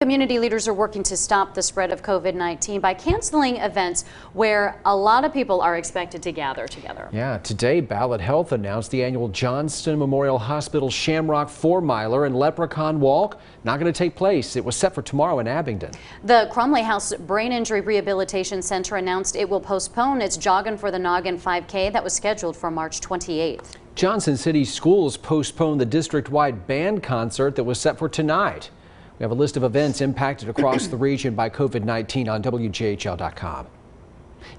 Community leaders are working to stop the spread of COVID-19 by canceling events where a lot of people are expected to gather together. Yeah, today Ballot Health announced the annual Johnston Memorial Hospital Shamrock 4-miler and Leprechaun Walk not going to take place. It was set for tomorrow in Abingdon. The Crumley House Brain Injury Rehabilitation Center announced it will postpone its Joggin' for the Noggin 5K that was scheduled for March 28th. Johnson City Schools postponed the district-wide band concert that was set for tonight. We have a list of events impacted across the region by COVID-19 on WJHL.com.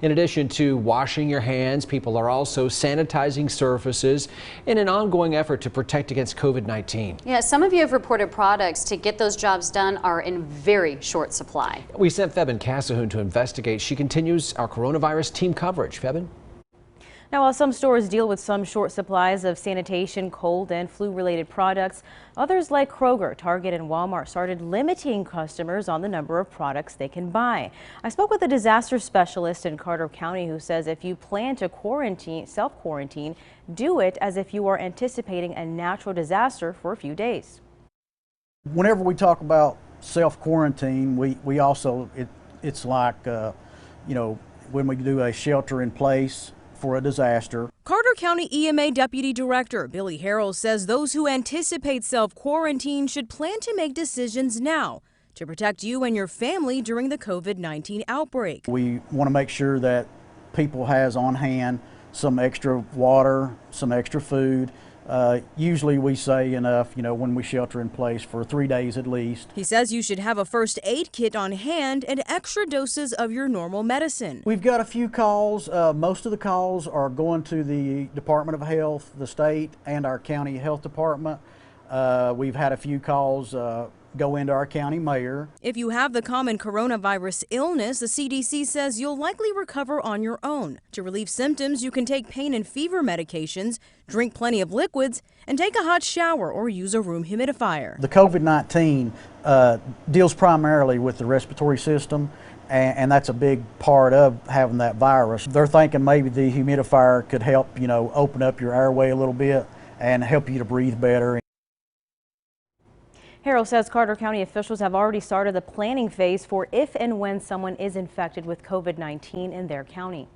In addition to washing your hands, people are also sanitizing surfaces in an ongoing effort to protect against COVID-19. Yeah, some of you have reported products to get those jobs done are in very short supply. We sent Febin Casahoon to investigate. She continues our coronavirus team coverage. Febin? Now, while some stores deal with some short supplies of sanitation, cold and flu-related products, others like Kroger, Target and Walmart started limiting customers on the number of products they can buy. I spoke with a disaster specialist in Carter County who says if you plan to self-quarantine, do it as if you are anticipating a natural disaster for a few days. Whenever we talk about self-quarantine, we also, it's like, when we do a shelter in place for a disaster. Carter County EMA Deputy Director Billy Harrell says those who anticipate self-quarantine should plan to make decisions now to protect you and your family during the COVID-19 outbreak. We want to make sure that people has on hand some extra water, some extra food. Usually we say enough, when we shelter in place for 3 days at least. He says you should have a first aid kit on hand and extra doses of your normal medicine. We've got a few calls. Most of the calls are going to the Department of Health, the state, and our county health department. We've had a few calls go into our county mayor. If you have the common coronavirus illness, the CDC says you'll likely recover on your own. To relieve symptoms, you can take pain and fever medications, drink plenty of liquids, and take a hot shower or use a room humidifier. The COVID-19 deals primarily with the respiratory system, and that's a big part of having that virus. They're thinking maybe the humidifier could help, open up your airway a little bit and help you to breathe better. Harrell says Carter County officials have already started the planning phase for if and when someone is infected with COVID-19 in their county.